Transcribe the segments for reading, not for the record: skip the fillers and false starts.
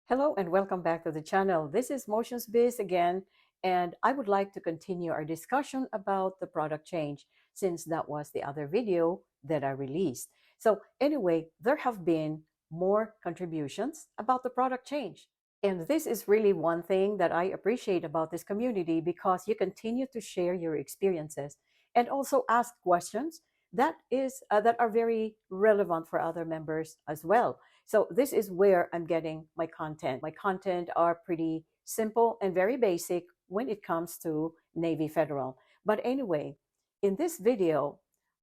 Hello and welcome back to the channel. This is Motions Biz again, and I would like to continue our discussion about the product change since that was the other video that I released. So anyway, there have been more contributions about the product change. And this is really one thing that I appreciate about this community because you continue to share your experiences and also ask questions that are very relevant for other members as well. So this is where I'm getting my content. My content are pretty simple and very basic when it comes to Navy Federal. But anyway, in this video,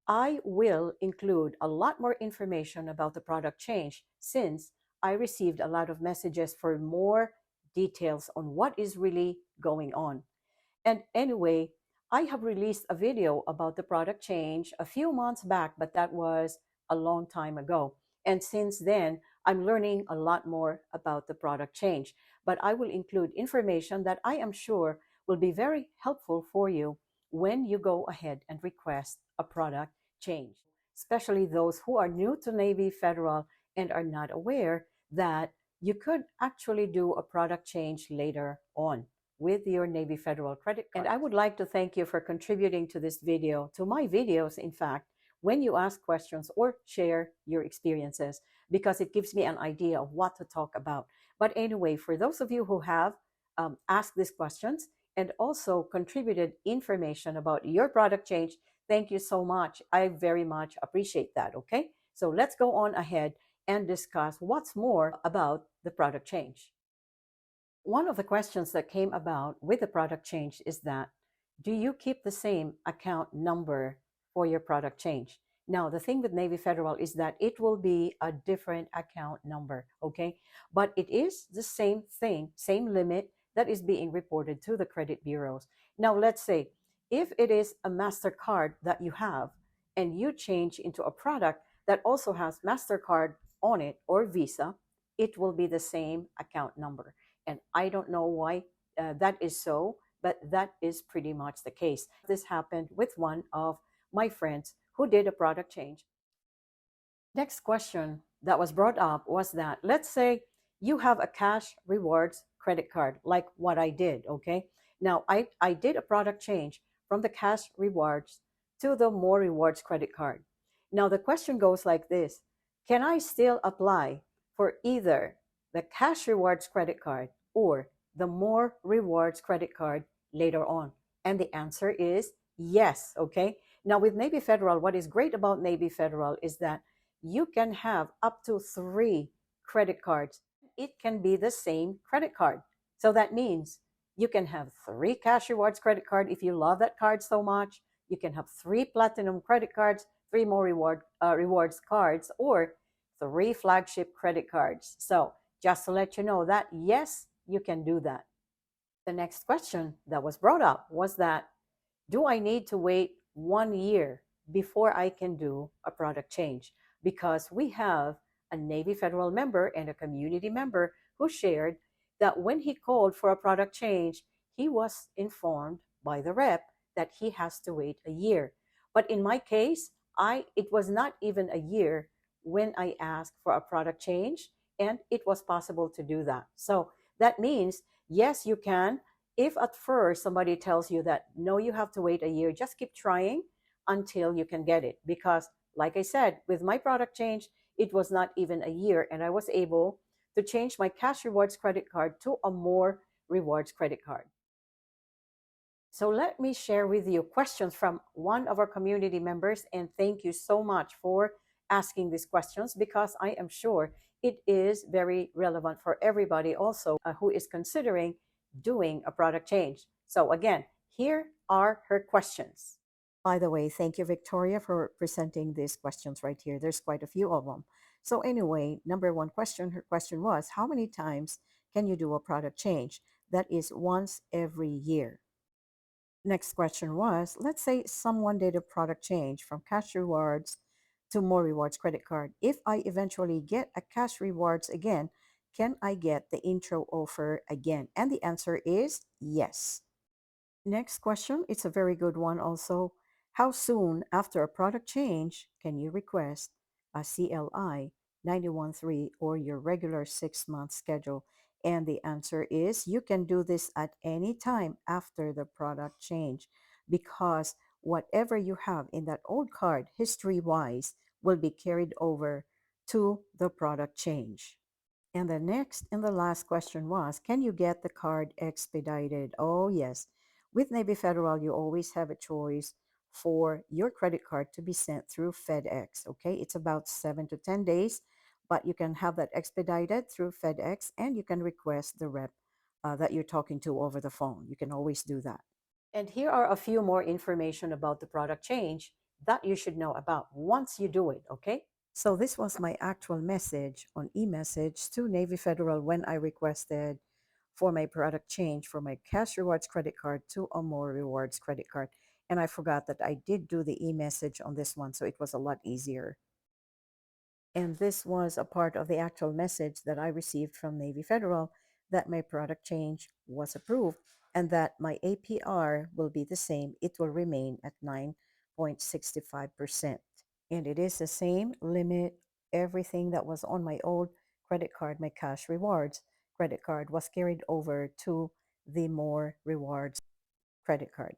I will include a lot more information about the product change since I received a lot of messages for more details on what is really going on. And anyway, I have released a video about the product change a few months back, but that was a long time ago. And since then, I'm learning a lot more about the product change. But I will include information that I am sure will be very helpful for you when you go ahead and request a product change, especially those who are new to Navy Federal and are not aware that you could actually do a product change later on with your Navy Federal credit card. And I would like to thank you for contributing to this video, to my videos, in fact, when you ask questions or share your experiences, because it gives me an idea of what to talk about. But anyway, for those of you who have asked these questions and also contributed information about your product change, thank you so much. I very much appreciate that, okay? So let's go on ahead and discuss what's more about the product change. One of the questions that came about with the product change is that, do you keep the same account number for your product change? Now, the thing with Navy Federal is that it will be a different account number, okay? But it is the same thing, same limit that is being reported to the credit bureaus. Now, let's say if it is a MasterCard that you have and you change into a product that also has MasterCard on it or Visa, it will be the same account number. And I don't know why that is so, but that is pretty much the case. This happened with one of my friends who did a product change. Next question that was brought up was that, let's say you have a cash rewards credit card, like what I did, okay? Now, I did a product change from the cash rewards to the more rewards credit card. Now, the question goes like this: can I still apply for either the cash rewards credit card or the more rewards credit card later on? And the answer is yes, okay? Now with Navy Federal, what is great about Navy Federal is that you can have up to 3 credit cards. It can be the same credit card. So that means you can have 3 cash rewards credit card if you love that card so much. You can have 3 platinum credit cards, 3 more rewards cards, or 3 flagship credit cards. So just to let you know that, yes, you can do that. The next question that was brought up was that, do I need to wait 1 year before I can do a product change? Because we have a Navy Federal member and a community member who shared that when he called for a product change, he was informed by the rep that he has to wait a year. But in my case, it was not even a year when I asked for a product change, and it was possible to do that. So that means, yes, you can. If at first somebody tells you that, no, you have to wait a year, just keep trying until you can get it. Because like I said, with my product change, it was not even a year, and I was able to change my cash rewards credit card to a more rewards credit card. So let me share with you questions from one of our community members, and thank you so much for asking these questions, because I am sure it is very relevant for everybody also who is considering doing a product change. So again, here are her questions. By the way, thank you, Victoria, for presenting these questions right here. There's quite a few of them. So anyway, number one question, her question was, how many times can you do a product change? That is once every year. Next question was, let's say someone did a product change from cash rewards to more rewards credit card. If I eventually get a cash rewards again, can I get the intro offer again? And the answer is yes. Next question, it's a very good one also. How soon after a product change can you request a CLI 91.3 or your regular 6-month schedule? And the answer is you can do this at any time after the product change, because whatever you have in that old card, history wise, will be carried over to the product change. And the next and the last question was, can you get the card expedited? Oh, yes. With Navy Federal, you always have a choice for your credit card to be sent through FedEx. Okay, it's about 7 to 10 days, but you can have that expedited through FedEx, and you can request the rep that you're talking to over the phone. You can always do that. And here are a few more information about the product change that you should know about once you do it, okay? So this was my actual message on e-message to Navy Federal when I requested for my product change for my Cash Rewards credit card to a More Rewards credit card. And I forgot that I did do the e-message on this one, so it was a lot easier. And this was a part of the actual message that I received from Navy Federal, that my product change was approved and that my APR will be the same. It will remain at 9.65%. And it is the same limit. Everything that was on my old credit card, my Cash Rewards credit card, was carried over to the More Rewards credit card.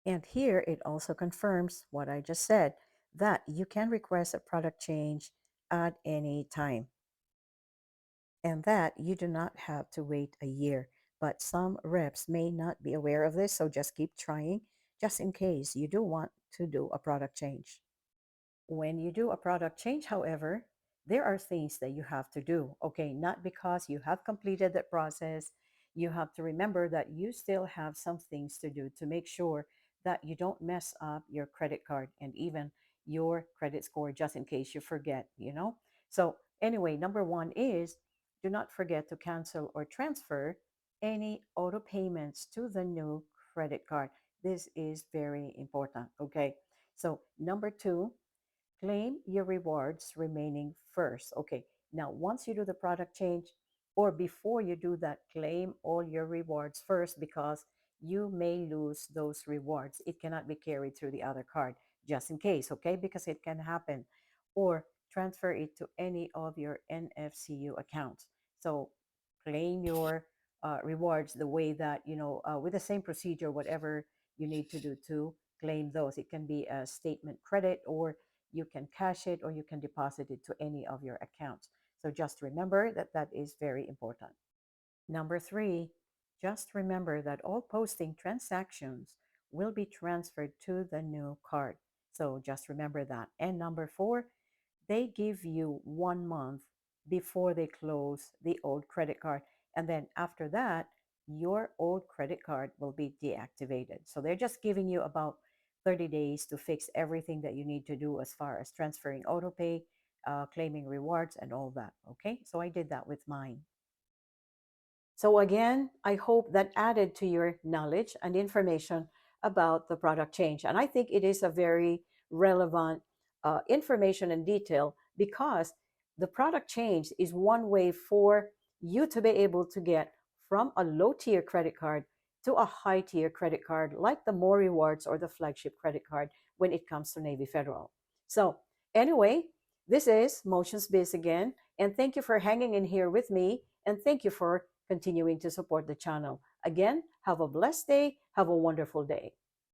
And here it also confirms what I just said, that you can request a product change at any time, and that you do not have to wait a year. But some reps may not be aware of this, so just keep trying, just in case you do want to do a product change. When you do a product change, however, there are things that you have to do. Okay, not because you have completed that process. You have to remember that you still have some things to do to make sure that you don't mess up your credit card and even your credit score, just in case you forget. So, anyway, number one is, do not forget to cancel or transfer any auto payments to the new credit card. This is very important. Okay, so number two, claim your rewards remaining first. Okay, now once you do the product change, or before you do that, claim all your rewards first, because you may lose those rewards. It cannot be carried through the other card, just in case, okay? Because it can happen. Or transfer it to any of your nfcu accounts. So claim your rewards the way that, with the same procedure, whatever you need to do to claim those. It can be a statement credit, or you can cash it, or you can deposit it to any of your accounts. So just remember that that is very important. Number three, just remember that all posting transactions will be transferred to the new card. So just remember that. And number four, they give you 1 month before they close the old credit card. And then after that, your old credit card will be deactivated. So they're just giving you about 30 days to fix everything that you need to do as far as transferring autopay, claiming rewards, and all that. Okay, so I did that with mine. So again, I hope that added to your knowledge and information about the product change. And I think it is a very relevant information and detail, because the product change is one way for you to be able to get from a low tier credit card to a high tier credit card, like the More Rewards or the Flagship credit card when it comes to Navy Federal. So anyway, this is Motions Biz again. And thank you for hanging in here with me. And thank you for continuing to support the channel. Again, have a blessed day. Have a wonderful day.